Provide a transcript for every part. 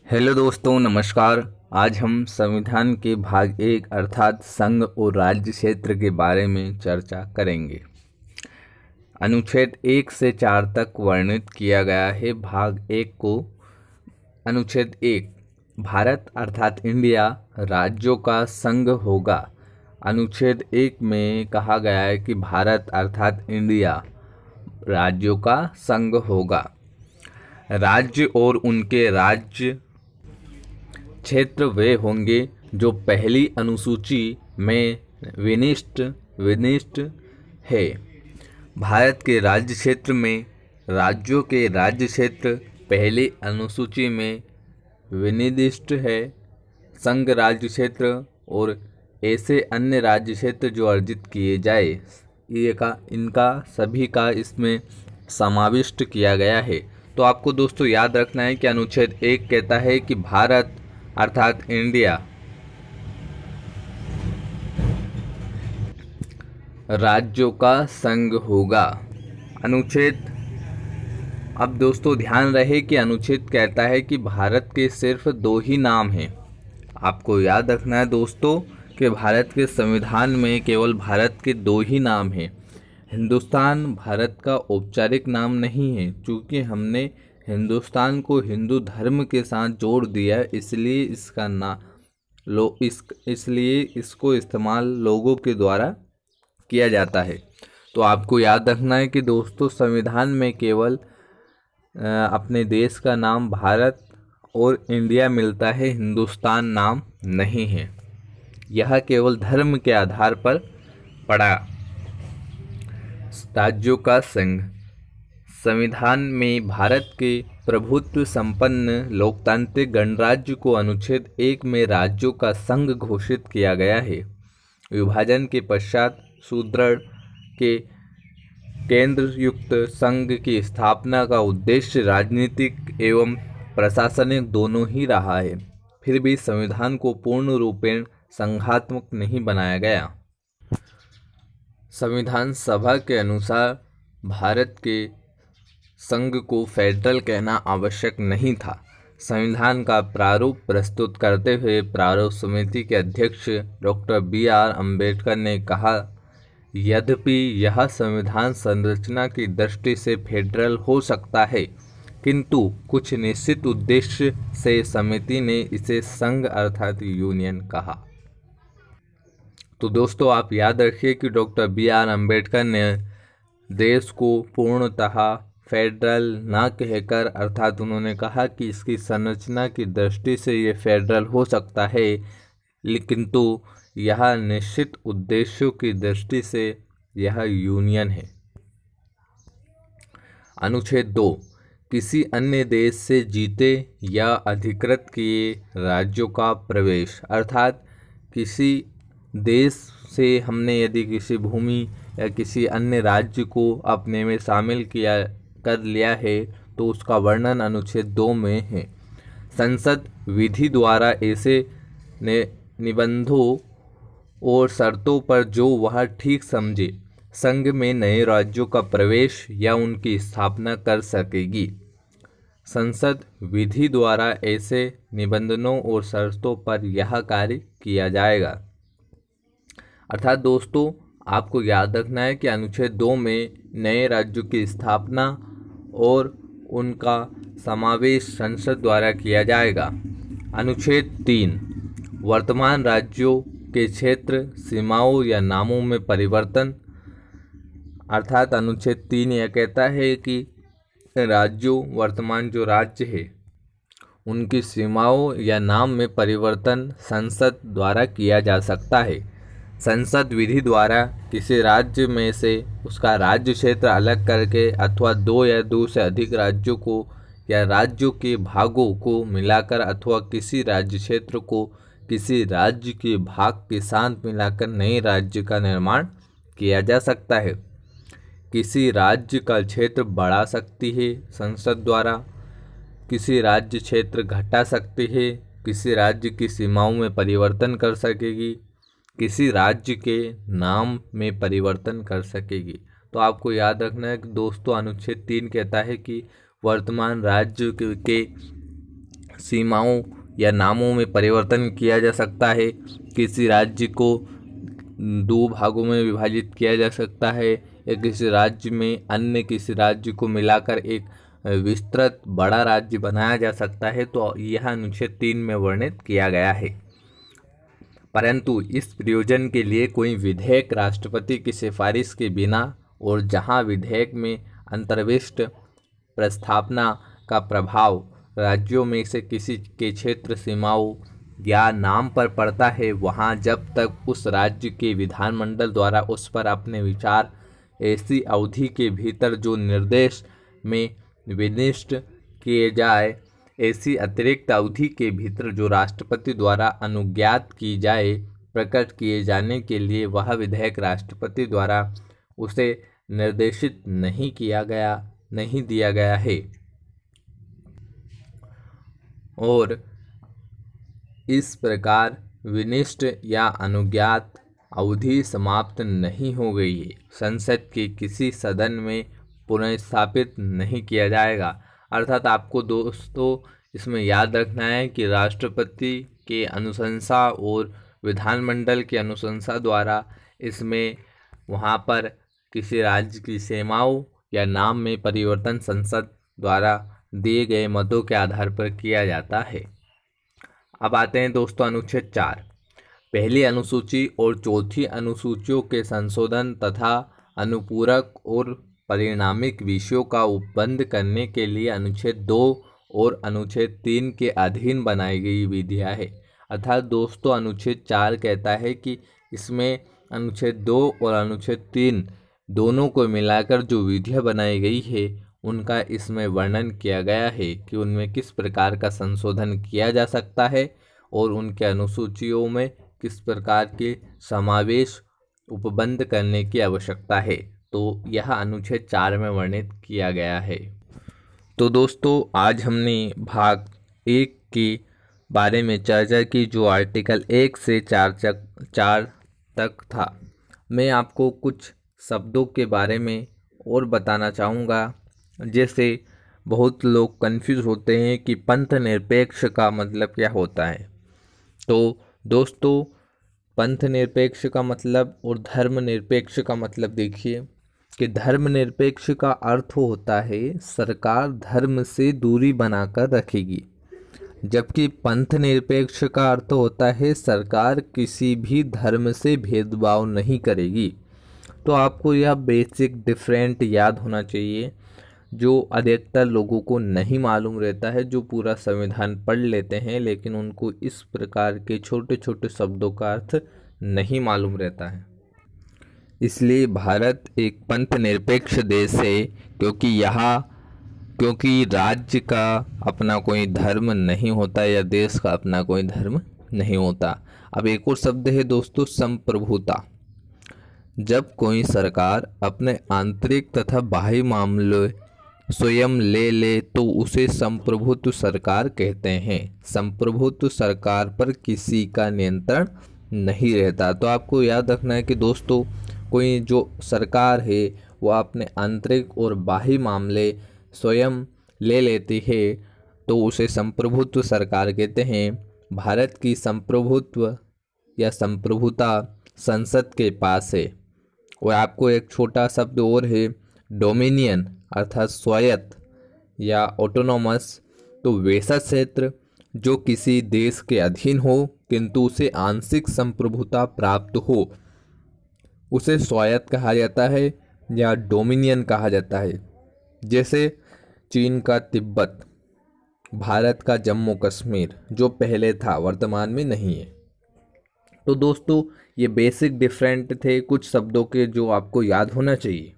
Hello दोस्तों, नमस्कार। आज हम संविधान के भाग 1 अर्थात संघ और राज्य क्षेत्र के बारे में चर्चा करेंगे। अनुच्छेद 1 से 4 तक वर्णित किया गया है। भाग 1 को अनुच्छेद 1 भारत अर्थात इंडिया राज्यों का संघ होगा। अनुच्छेद 1 में कहा गया है कि भारत अर्थात इंडिया राज्यों का संघ होगा। राज्य और उनके राज्य क्षेत्र वे होंगे जो पहली अनुसूची में विनिष्ट है। भारत के राज्य क्षेत्र में राज्यों के राज्य क्षेत्र पहली अनुसूची में विनिर्दिष्ट है। संघ राज्य क्षेत्र और ऐसे अन्य राज्य क्षेत्र जो अर्जित किए जाए इनका सभी का इसमें समाविष्ट किया गया है। तो आपको दोस्तों याद रखना है कि अनुच्छेद 1 कहता है कि भारत अर्थात इंडिया राज्यों का संघ होगा। अब दोस्तों ध्यान रहे कि अनुच्छेद कहता है कि भारत के सिर्फ 2 ही नाम हैं। आपको याद रखना है दोस्तों कि भारत के संविधान में केवल भारत के 2 ही नाम हैं। हिंदुस्तान भारत का औपचारिक नाम नहीं है। चूँकि हमने हिंदुस्तान को हिंदू धर्म के साथ जोड़ दिया है, इसलिए इसलिए इसको इस्तेमाल लोगों के द्वारा किया जाता है। तो आपको याद रखना है कि दोस्तों संविधान में केवल अपने देश का नाम भारत और इंडिया मिलता है, हिंदुस्तान नाम नहीं है। यह केवल धर्म के आधार पर पड़ा। राज्यों का संघ संविधान में भारत के प्रभुत्व संपन्न लोकतांत्रिक गणराज्य को अनुच्छेद 1 में राज्यों का संघ घोषित किया गया है। विभाजन के पश्चात सुदृढ़ के केंद्र युक्त संघ की स्थापना का उद्देश्य राजनीतिक एवं प्रशासनिक दोनों ही रहा है। फिर भी संविधान को पूर्ण रूपेण संघात्मक नहीं बनाया गया। संविधान सभा के अनुसार भारत के संघ को फेडरल कहना आवश्यक नहीं था। संविधान का प्रारूप प्रस्तुत करते हुए प्रारूप समिति के अध्यक्ष डॉक्टर B.R. अम्बेडकर ने कहा, यद्यपि यह संविधान संरचना की दृष्टि से फेडरल हो सकता है, किंतु कुछ निश्चित उद्देश्य से समिति ने इसे संघ अर्थात यूनियन कहा। तो दोस्तों आप याद रखिए कि डॉक्टर B.R. अम्बेडकर ने देश को पूर्णतः फेडरल ना कहकर अर्थात उन्होंने कहा कि इसकी संरचना की दृष्टि से ये फेडरल हो सकता है, किंतु यह निश्चित उद्देश्यों की दृष्टि से यह यूनियन है। अनुच्छेद 2 किसी अन्य देश से जीते या अधिकृत किए राज्यों का प्रवेश अर्थात किसी देश से हमने यदि किसी भूमि या किसी अन्य राज्य को अपने में शामिल कर लिया है तो उसका वर्णन अनुच्छेद 2 में है। संसद विधि द्वारा ऐसे निबंधों और शर्तों पर जो वह ठीक समझे संघ में नए राज्यों का प्रवेश या उनकी स्थापना कर सकेगी। संसद विधि द्वारा ऐसे निबंधनों और शर्तों पर यह कार्य किया जाएगा। अर्थात दोस्तों आपको याद रखना है कि अनुच्छेद 2 में नए राज्यों की स्थापना और उनका समावेश संसद द्वारा किया जाएगा। अनुच्छेद 3 वर्तमान राज्यों के क्षेत्र सीमाओं या नामों में परिवर्तन अर्थात अनुच्छेद 3 यह कहता है कि राज्यों वर्तमान जो राज्य है उनकी सीमाओं या नाम में परिवर्तन संसद द्वारा किया जा सकता है। संसद विधि द्वारा किसी राज्य में से उसका राज्य क्षेत्र अलग करके अथवा 2 या 2 से अधिक राज्यों को या राज्यों के भागों को मिलाकर अथवा किसी राज्य क्षेत्र को किसी राज्य के भाग के साथ मिलाकर नए राज्य का निर्माण किया जा सकता है। किसी राज्य का क्षेत्र बढ़ा सकती है संसद द्वारा, किसी राज्य क्षेत्र घटा सकती है, किसी राज्य की सीमाओं में परिवर्तन कर सकेगी, किसी राज्य के नाम में परिवर्तन कर सकेगी। तो आपको याद रखना है कि दोस्तों अनुच्छेद 3 कहता है कि वर्तमान राज्य के सीमाओं या नामों में परिवर्तन किया जा सकता है। किसी राज्य को दो भागों में विभाजित किया जा सकता है या किसी राज्य में अन्य किसी राज्य को मिलाकर एक विस्तृत बड़ा राज्य बनाया जा सकता है। तो यह अनुच्छेद 3 में वर्णित किया गया है। परंतु इस प्रयोजन के लिए कोई विधेयक राष्ट्रपति की सिफारिश के बिना और जहां विधेयक में अंतर्विष्ट प्रस्तावना का प्रभाव राज्यों में से किसी के क्षेत्र सीमाओं या नाम पर पड़ता है, वहां जब तक उस राज्य के विधानमंडल द्वारा उस पर अपने विचार ऐसी अवधि के भीतर जो निर्देश में विनिष्ट किए जाए, ऐसी अतिरिक्त अवधि के भीतर जो राष्ट्रपति द्वारा अनुज्ञात की जाए, प्रकट किए जाने के लिए वह विधेयक राष्ट्रपति द्वारा उसे निर्देशित नहीं दिया गया है और इस प्रकार विनिष्ट या अनुज्ञात अवधि समाप्त नहीं हो गई है, संसद के किसी सदन में पुनर्स्थापित नहीं किया जाएगा। अर्थात आपको दोस्तों इसमें याद रखना है कि राष्ट्रपति के अनुशंसा और विधानमंडल की अनुशंसा द्वारा इसमें वहाँ पर किसी राज्य की सीमाओं या नाम में परिवर्तन संसद द्वारा दिए गए मतों के आधार पर किया जाता है। अब आते हैं दोस्तों अनुच्छेद 4। पहली अनुसूची और चौथी अनुसूचियों के संशोधन तथा अनुपूरक और परिणामिक विषयों का उपबंध करने के लिए अनुच्छेद 2 और अनुच्छेद 3 के अधीन बनाई गई विधियाँ है। अर्थात दोस्तों अनुच्छेद 4 कहता है कि इसमें अनुच्छेद 2 और अनुच्छेद 3 दोनों को मिलाकर जो विधियाँ बनाई गई है उनका इसमें वर्णन किया गया है कि उनमें किस प्रकार का संशोधन किया जा सकता है और उनके अनुसूचियों में किस प्रकार के समावेश उपबंध करने की आवश्यकता है। तो यह अनुच्छेद 4 में वर्णित किया गया है। तो दोस्तों आज हमने भाग 1 के बारे में चर्चा की जो आर्टिकल 1 से 4 तक था। मैं आपको कुछ शब्दों के बारे में और बताना चाहूँगा। जैसे बहुत लोग कंफ्यूज होते हैं कि पंथ निरपेक्ष का मतलब क्या होता है। तो दोस्तों पंथ निरपेक्ष का मतलब और धर्म निरपेक्ष का मतलब देखिए कि धर्म निरपेक्ष का अर्थ होता है सरकार धर्म से दूरी बनाकर रखेगी, जबकि पंथ निरपेक्ष का अर्थ होता है सरकार किसी भी धर्म से भेदभाव नहीं करेगी। तो आपको यह बेसिक डिफरेंट याद होना चाहिए जो अधिकतर लोगों को नहीं मालूम रहता है, जो पूरा संविधान पढ़ लेते हैं लेकिन उनको इस प्रकार के छोटे छोटे शब्दों का अर्थ नहीं मालूम रहता है। इसलिए भारत एक पंथ निरपेक्ष देश है क्योंकि राज्य का अपना कोई धर्म नहीं होता या देश का अपना कोई धर्म नहीं होता। अब एक और शब्द है दोस्तों संप्रभुता। जब कोई सरकार अपने आंतरिक तथा बाह्य मामले स्वयं ले तो उसे संप्रभुत्व सरकार कहते हैं। संप्रभुत्व सरकार पर किसी का नियंत्रण नहीं रहता। तो आपको याद रखना है कि दोस्तों कोई जो सरकार है वह अपने आंतरिक और बाह्य मामले स्वयं ले लेती है तो उसे संप्रभुत्व सरकार कहते हैं। भारत की संप्रभुत्व या संप्रभुता संसद के पास है। और आपको एक छोटा शब्द और है डोमिनियन अर्थात स्वायत्त या ऑटोनोमस। तो वैसा क्षेत्र जो किसी देश के अधीन हो किंतु उसे आंशिक संप्रभुता प्राप्त हो उसे स्वायत्त कहा जाता है या डोमिनियन कहा जाता है। जैसे चीन का तिब्बत, भारत का जम्मू कश्मीर जो पहले था वर्तमान में नहीं है। तो दोस्तों ये बेसिक डिफरेंट थे कुछ शब्दों के जो आपको याद होना चाहिए।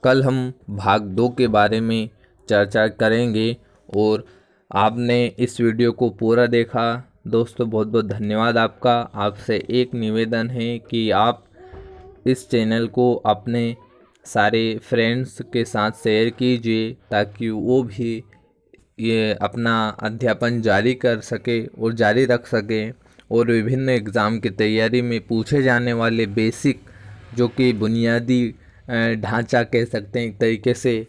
कल हम भाग 2 के बारे में चर्चा करेंगे और आपने इस वीडियो को पूरा देखा दोस्तों, बहुत बहुत धन्यवाद आपका। आपसे एक निवेदन है कि आप इस चैनल को अपने सारे फ्रेंड्स के साथ शेयर कीजिए ताकि वो भी ये अपना अध्यापन जारी कर सके और जारी रख सके और विभिन्न एग्ज़ाम की तैयारी में पूछे जाने वाले बेसिक जो कि बुनियादी ढांचा कह सकते हैं एक तरीके से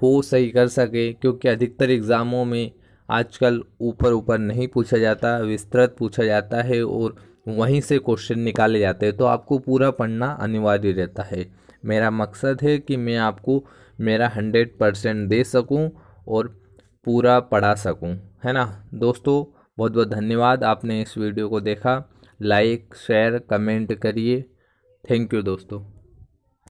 वो सही कर सके, क्योंकि अधिकतर एग्ज़ामों में आजकल ऊपर ऊपर नहीं पूछा जाता, विस्तृत पूछा जाता है और वहीं से क्वेश्चन निकाले जाते हैं, तो आपको पूरा पढ़ना अनिवार्य रहता है। मेरा मकसद है कि मैं आपको मेरा 100% दे सकूं और पूरा पढ़ा सकूं, है ना दोस्तों। बहुत बहुत धन्यवाद, आपने इस वीडियो को देखा। लाइक शेयर कमेंट करिए। थैंक यू दोस्तों।